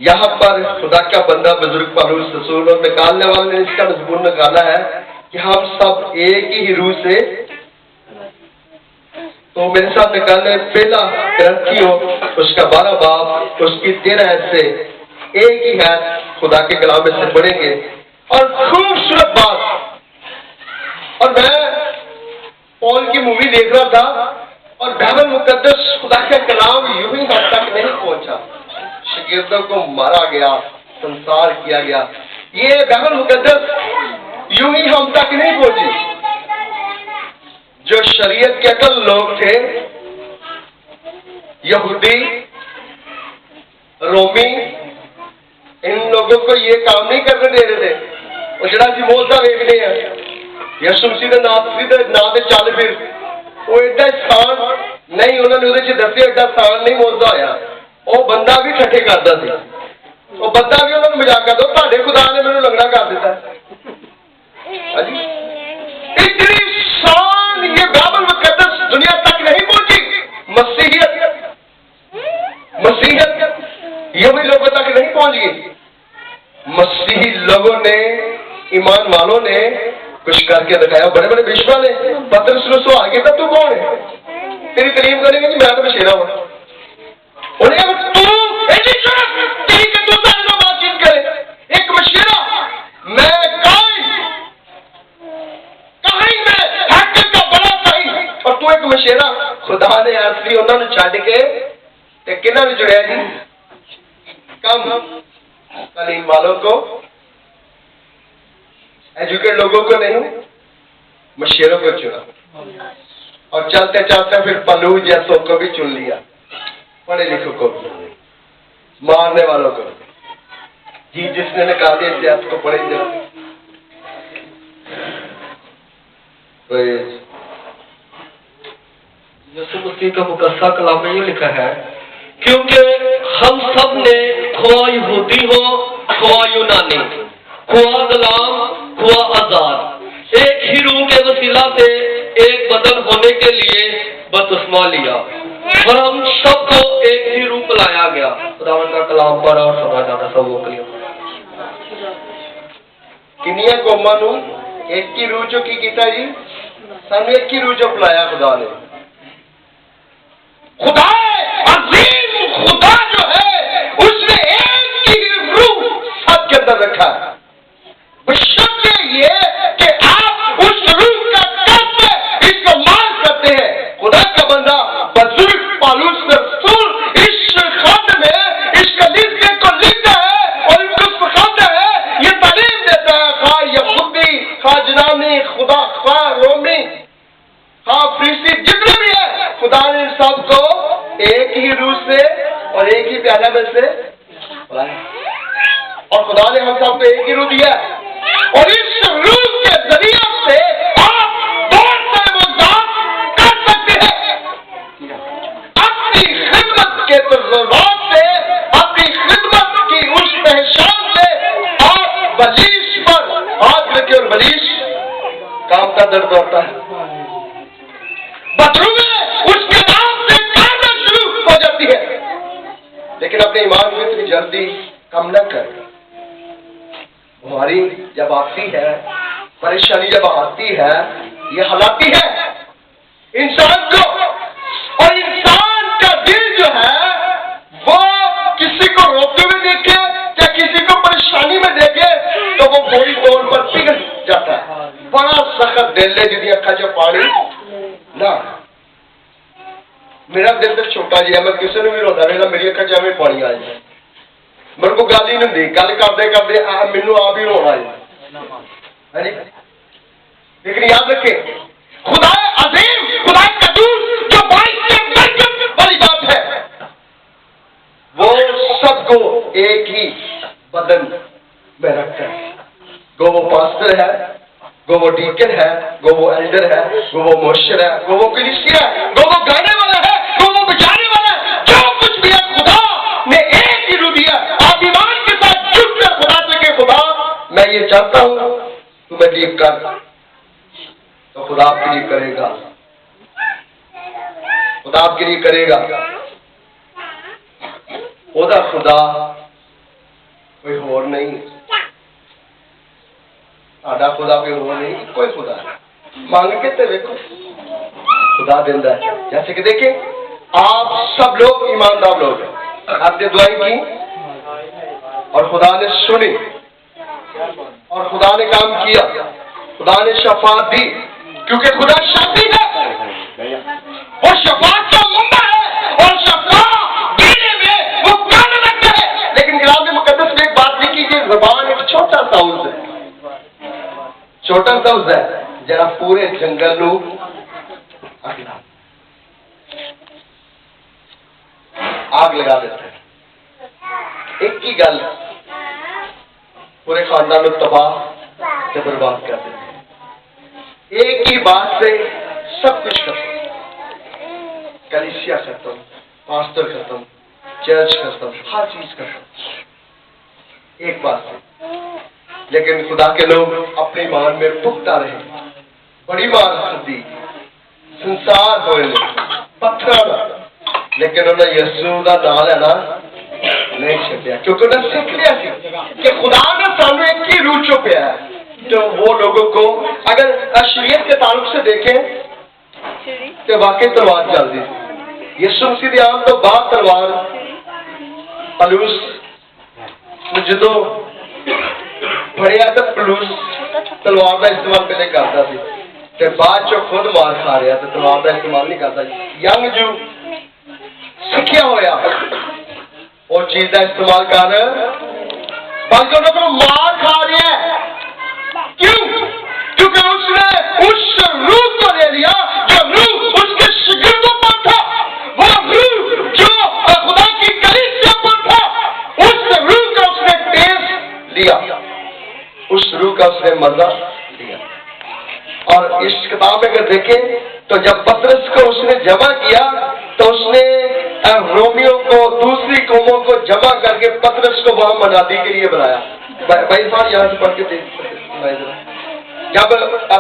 یہاں پر خدا کا بندہ بزرگ پالوس رسول اور نکالنے والے نے اس کا مضمون نکالا ہے کہ ہم سب ایک ہی روح سے، تو میرے ساتھ نکالنے پہلا کرنتھیوں اس کا 12 باب اس کی 13 سے ایک ہی ہے خدا کے کلام میں سے پڑھیں گے. اور خوبصورت بات، اور میں پول کی مووی دیکھ رہا تھا اور بائبل مقدس خدا کا کلام یوں ہی حد تک نہیں پہنچا، شاگردوں کو مارا گیا، سنسار کیا گیا. یہ بائبل مقدس یوں ہی ہم تک نہیں پہنچی. جو شریعت کے عقل لوگ تھے، یہودی، رومی، ان لوگوں کو یہ کام نہیں کرنے دے رہے تھے. وہ جڑا سی بولتا ویکنے ہیں یسوع مسیح دے نام تے چل پھر، وہ ایڈا سان نہیں، انہوں نے وہ دسے ایڈا سان نہیں بولتا ہوا. وہ بندہ بھی ٹھٹے کرتا سی، وہ بندہ بھی انہوں نے مزاق کرتا، تھوڑے خدا نے میرے لنگڑا کر دیتا. اتنی شان یہ بائبل مقدس دنیا تک نہیں پہنچی. مسیحیت یہ بھی لوگوں تک نہیں پہنچ گئی. مسیحی لوگوں نے، ایمان والوں نے کچھ کر کے دکھایا. بڑے بڑے بشوا نے پترس نوں سوال کیا تو کون ہے؟ تیری تعلیم کریں گے کہ میں تو بشیرا ہوں. انہیں کہا تو بات چیت کرے ایک مشیرہ، میں اور تو ایک مشیرہ. خدا نے اصلی انہوں نے چھڈ کے کنہاں نے جڑیا جی؟ کم تعلیم والوں کو، ایجوکیٹ لوگوں کو نہیں، مشیروں کو چنا. اور چلتے چلتے پھر پلو جیسوں کو بھی چن لیا، پڑھے لکھوں کو، مارنے والوں کو. جی جس نے نکال دیا سیاست کو پڑھے جا. یسوع مسیح کا مقدسہ کلام میں یہ لکھا ہے، کیونکہ ہم سب نے خواہ یہودی ہو خواہ یونانی، خواہ غلام خواہ آزاد، ایک ہی روح کے وسیلہ سے ایک بدن ہونے کے لیے بپتسمہ لیا، اور ہم سب کو ایک ہی روح پلایا گیا. خداوند کا کلام پڑھا اور سمجھا جاتا سب وہ کلیم. کنیا قوماں نوں ایک ہی روح چو کی کیتا جی؟ سانو ایک ہی روح چو پلایا خدا نے. خدا عظیم خدا جو ہے اس نے ایک ہی روح سب کے اندر رکھا ہے. بشرط یہ کہ آپ اس روح کا کیسے استعمال کرتے ہیں. خدا کا بندہ بزرگ پالوس رسول اس خط میں اس کلیسے کو لکھتا ہے اور ان کو سکھاتا ہے، یہ تعلیم دیتا ہے. خواہ یہودی، خواہ جنانی، خدا خواہ رومی، خواہ فریسی، جتنے بھی ہے، خدا نے سب کو ایک ہی روح سے اور ایک ہی پیالہ میں سے بلایا. اور خدا نے ہم سب کو ایک ہی روح دیا، اور اس روح کے ذریعے سے آپ بہت سارے معجزات کر سکتے ہیں. اپنی خدمت کے تجربات سے، اپنی خدمت کی اس پہچان سے آپ بلیش پر ہاتھ رکھے، اور بلیش کام کا درد ہوتا ہے. بدرو میں اس کے نام سے کامنا شروع ہو جاتی ہے. لیکن اپنے ایمان کو اتنی جلدی کم نہ کر. ہماری جب آتی ہے، پریشانی جب آتی ہے، یہ ہلاتی ہے انسان کو. اور انسان کا دل جو ہے وہ کسی کو روتے ہوئے دیکھے یا کسی کو پریشانی میں دیکھے تو وہ فوری طور پر پگھل جاتا ہے. بڑا سخت دل ہے جی اکھا چ پانی نہ. میرا دل تو چھوٹا جہا، میں کسی نے بھی روتا رہا، میری اکھا چ پانی آ جائے. میرے کو گل ہی نہیں ہوتی، گل کرتے کرتے مینو آپ ہی رونا آ جائے. لیکن یاد رکھے خدا عظیم، خدا قدوس جو باعث برکت والی بات ہے، وہ سب کو ایک ہی بدن میں رکھتا ہے. گو وہ پاسٹر ہے، گو وہ ڈیکن ہے، گو وہ ایلڈر ہے، گو وہ مؤشر ہے، گو وہ کلیسیا ہے، گو وہ گانے والا ہے، گو وہ بجانے والا ہے، جو کچھ بھی ہے خدا نے ایک ہی روح دیا. آپ ایمان کے ساتھ جھک کر خدا سے کہ خدا میں یہ چاہتا ہوں تو میں ٹھیک کر، تو خدا آپ کے لیے کرے گا. خدا آپ کے لیے کرے گا. خدا کوئی اور نہیں، آڈا خدا کوئی اور نہیں، کوئی خدا ہے۔ مانگ کے تے دیکھو خدا دیندہ ہے۔ جیسے کہ دیکھیں آپ سب لوگ ایماندار لوگ ہیں، آپ نے دعائیں کی اور خدا نے سنی اور خدا نے کام کیا، خدا نے شفاعت دی، کیونکہ خدا شافی ہے، وہ شفاعت کا منبع ہے اور شفاعت دینے میں وہ کام رکھتا ہے۔ لیکن کلام مقدس میں ایک بات لکھی کہ زبان ایک چھوٹا سا عضو ہے، چھوٹا سا عضو ہے جڑا پورے جنگل نو اگلا آگ لگا دیتا ہے۔ ایک ہی گل پورے خاندان کو تباہ سے برباد کر دیتے ہیں، ایک ہی بات سے سب کچھ ختم، کلیسیا ختم، پاسٹر ختم، چرچ ختم، ہر چیز ختم، ایک بات سے۔ لیکن خدا کے لوگ اپنے ایمان میں پختہ رہے، بڑی مار دی، سنسار ہوئے پتھر، لیکن انہوں نے یسوع کا نام لینا نہیں چھڈیا، کیونکہ انہوں نے سیکھ لیا سی کہ خدا نے سامنے ایک ہی روح چھپیا ہے۔ تو وہ لوگوں کو اگر شریعت کے تعلق سے دیکھیں تو واقعی تلوار چلتی تھی، یسوع مسیح دی آمد تو بعد تلوار پلوس جدو بڑھیا تو پلوس تلوار کا استعمال پہلے کرتا سی، تے بعد جو خود مار کھا رہا تو تلوار کا استعمال نہیں کرتا۔ ینگ جو سکھیا ہویا اور چیز کا استعمال کر بلکہ انہوں کو مار کھا رہا ہے۔ کیوں؟ کیونکہ اس نے اس روح کو لے لیا جو روح اس کے شاگردوں پر تھا، وہ روح جو خدا کی کلیسیا پر تھا، اس روح کا اس نے ٹیسٹ لیا، اس روح کا اس نے مزہ لیا۔ اور اس کتاب میں اگر دیکھیں تو جب پطرس کو اس نے جمع کیا تو اس نے رومیوں کو دوسری قوموں کو جمع کر کے پطرس کو وہاں منادی کے لیے بلایا۔ بھائی صاحب یہاں سے پڑھ کے دیکھ، جب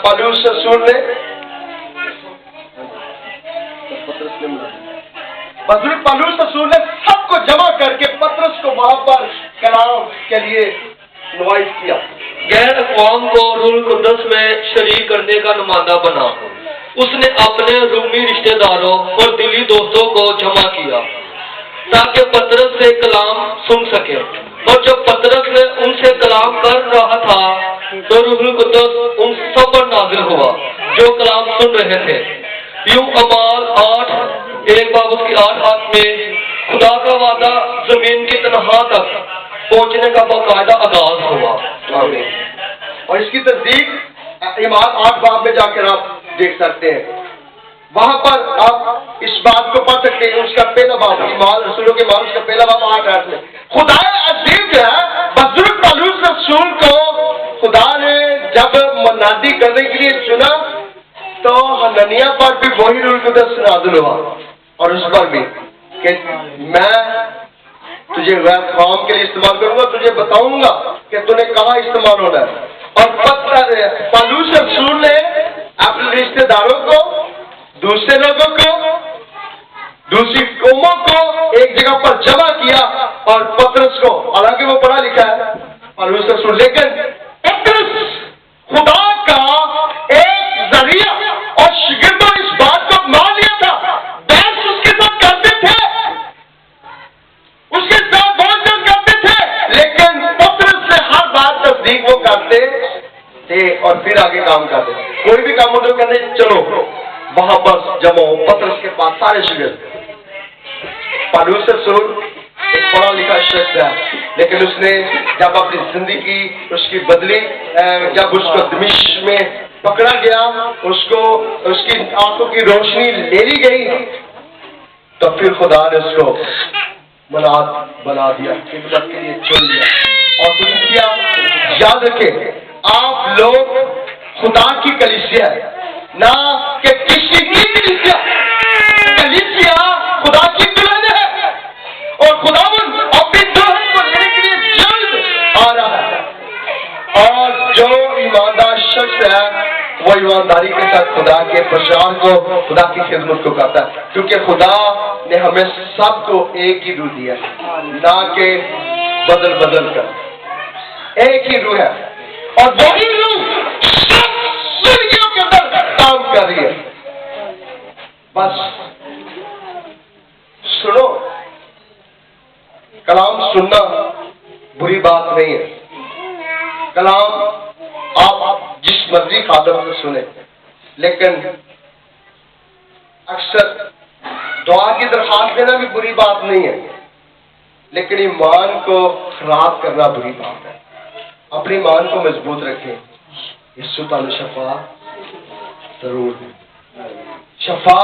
پالوس رسول نے پالوس رسول نے سب کو جمع کر کے پطرس کو وہاں پر کلام کے لیے نمائش کیا، غیر اقوام کو روح القدس میں شریک کرنے کا نمائندہ بنا۔ اس نے اپنے رومی رشتہ داروں اور دلی دوستوں کو جمع کیا تاکہ پطرس سے کلام سن سکے، اور جب پطرس نے ان سے کلام کر رہا تھا تو روح القدس ان سب پر نازل ہوا جو کلام سن رہے تھے۔ یوں اعمال 8:1-8 میں خدا کا وعدہ زمین کی تنہا تک پہنچنے کا باقاعدہ آغاز ہوا۔ اور اس کی تصدیق ایمان 8 باب میں جا کر آپ دیکھ سکتے ہیں، وہاں پر آپ اس بات کو پڑھ سکتے ہیں۔ اس کا پہلا باب ایمان رسولوں کے ایمان، اس کا پہلا باب 8 میں خدا عظیم جو ہے بزرگ پالوس رسول کو خدا نے جب منادی کرنے کے لیے چنا تو حنانیہ پر بھی وہی روح القدس نازل ہوا، اور اس پر بھی کہ میں تجھے غیر قوم کے لیے استعمال کروں گا، تجھے بتاؤں گا کہ تُونے کہاں استعمال ہونا ہے۔ اور پالوس رسول نے اپنے رشتہ داروں کو، دوسرے لوگوں کو، دوسری قوموں کو ایک جگہ پر جمع کیا، اور پطرس کو، حالانکہ وہ پڑھا لکھا ہے پالوس رسول، لیکن پطرس خدا کا ایک ذریعہ اور شاگردوں اس بات کو مان لیا تھا، بحث اس کے ساتھ کرتے تھے، اس کے ساتھ بہت چیز کرتے تھے، لیکن پطرس سے ہر بات تصدیق وہ کرتے تھے اور پھر آگے کام کرتے۔ کوئی بھی کام ہوتا کرنے چلو وہاں پر جمع ہو، پطرس کے پاس سارے شاگرد۔ پالوس رسول ایک پڑھا لکھا شخص ہے، لیکن اس نے جب اپنی زندگی اس کی بدلی، جب اس کو دمشق میں پکڑا گیا، اس کو اس کی آنکھوں کی روشنی لے لی گئی، تو پھر خدا نے اس کو مناد بنا دیا، قبلت کے لیے چن لیا۔ اور کلیسیا یاد رکھیں، آپ لوگ خدا کی کلیسیا ہے، نہ کہ کسی کی کلیسیا۔ کلیسیا خدا کی دلہن ہے، اور خدا اپنی دلہن کو لینے کے لیے جلد آ رہا ہے، اور جو ایماندار شخص ہے وہ ایمانداری کے ساتھ خدا کے پرچار کو، خدا کی خدمت کو کرتا ہے، کیونکہ خدا نے ہمیں سب کو ایک ہی روح دیا، نہ کہ بدل بدل کر، ایک ہی روح ہے اور وہی روح سب زندگیوں کے اندر کام کر رہی ہے. بس سنو، کلام سننا بری بات نہیں ہے. کلام آپ جس مرضی خادم سے سنیں، لیکن اکثر دعا کی درخواست دینا بھی بری بات نہیں ہے، لیکن ایمان کو خراب کرنا بری بات ہے. اپنے ایمان کو مضبوط رکھیں. یسوع تعالی شفا ضرور دے. شفا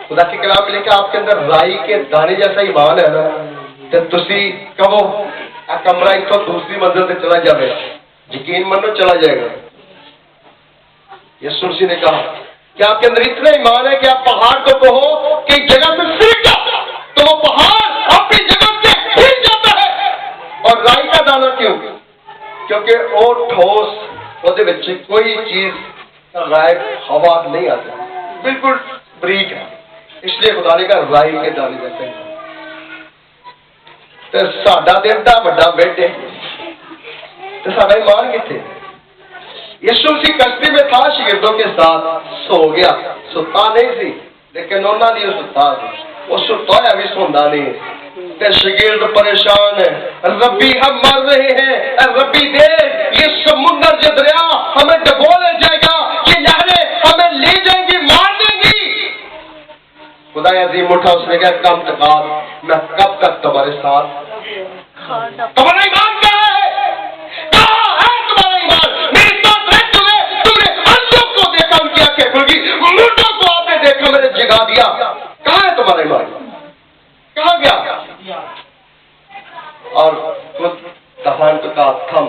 خدا کے کلام میں لکھا آپ کے اندر رائی کے دانے جیسا ایمان ہے نا، تو تسی کہو کمرہ ایک تو دوسری منزل سے چلا جائے، یقین منو چلا جائے گا. یسوع نے کہا کہ آپ کے اندر اتنا ایمان ہے کہ آپ پہاڑ کو کہو کہ ایک جگہ سے سرک جا تو وہ پہاڑ اپنی جگہ سے ہل جاتا ہے. اور رائی کا دانا کیوں؟ کیونکہ وہ ٹھوس، وہ کوئی چیز غائب ہوا نہیں آتی، بالکل بریک ہے. اس لیے خدا نے کہا رائی کے دانے جیسے ہیں. تو ساڈا دل دا بڑا بیٹے تو ساڈا ایمان کتنے؟ یسوع کی کشتی میں تھا شاگردوں کے ساتھ، سو گیا، ستا نہیں سی لیکن انہوں نے ستا سی. وہ ستا ہے بھی سوندا نہیں. شاگرد پریشان ہے، ربی ہم مر رہے ہیں، ربی دے یہ سمندر جو دریا ہمیں ڈبو لے جائے گا، یہ نہریں ہمیں لے جائیں گی، مار دیں گی. خدا عظیم اٹھا، اس نے کہا کم تکار میں کب تک تمہارے ساتھ. تمہارا ایمان کیا ہے؟ کہاں ہے تمہارا ایمان؟ میرے ساتھ رہتے ہوئے تم نے اندھوں کو دیکھا، ان کی آنکھیں کھل گئی، مردوں کو آپ نے دیکھا، میں نے جگا دیا. کہاں ہے تمہارا ایمان؟ کہاں گیا؟ اور خود طوفان کو کہا تھم،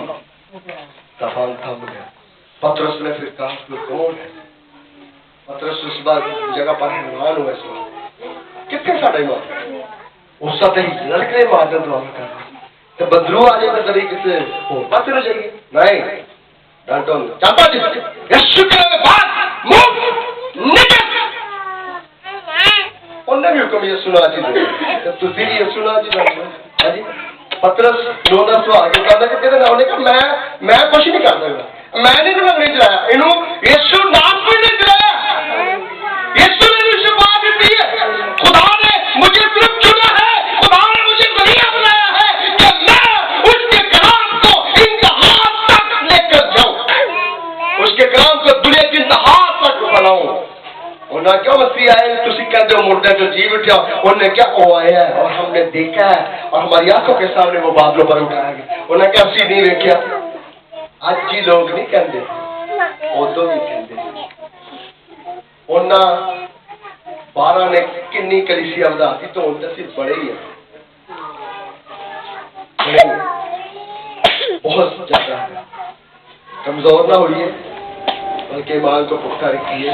طوفان تھم گیا. پترس نے پھر کہا تو کون ہے؟ پترس اس بار جگہ پر حیران ہوئے، کتنے ساڑھا ایمان اس ساتھ ہی لڑکے مارتے دعا میں کرنا تو بدلو آ جائے گا طریقے سے ہو بات ہو جائے گی. نہیں ڈانٹو چاہتا جس یسوع کے بعد منہ نکل. انہیں بھی حکم یہ سنا جی دے تو تھی یہ سنا جی ہاں جی. پترس نونا سو آگے کرنا کہ کہتے ہیں کہ میں کچھ نہیں کر سکتا، میں نے نہیں چلایا انہوں یسوع نام کو نہیں چلایا. یسوع نے مجھے بات دی ہے، خدا نے مجھے صرف چنا ہے، خدا نے مجھے ذریعہ بنایا ہے کہ میں اس کے کلام کو انتہا تک لے کر جاؤں، اس کے کلام کو دنیا کی انتہا تک پھیلاؤں. انہوں نے کیا مسیح آئے تسی کہتے ہو مردے جو جی اٹھا، انہوں نے کیا وہ آیا ہے اور ہم نے دیکھا ہے اور ہماری آنکھوں کے سامنے وہ بادلوں پر اٹھایا گیا. انہوں نے کیا اسی نہیں دیکھا. آج جی لوگ نہیں کہتے، ادو بھی کہتے. انہوں 12 نے کنی کلیسیا بدا دی تو ان سے بڑے ہی ہے، بہت زیادہ ہے. کمزور نہ ہوئیے بلکہ ایمان کو پختہ رکھیے.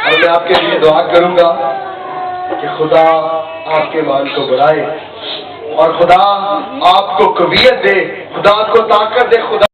اور میں آپ کے لیے دعا کروں گا کہ خدا آپ کے ایمان کو بڑھائے اور خدا آپ کو قوت دے، خدا آپ کو طاقت دے. خدا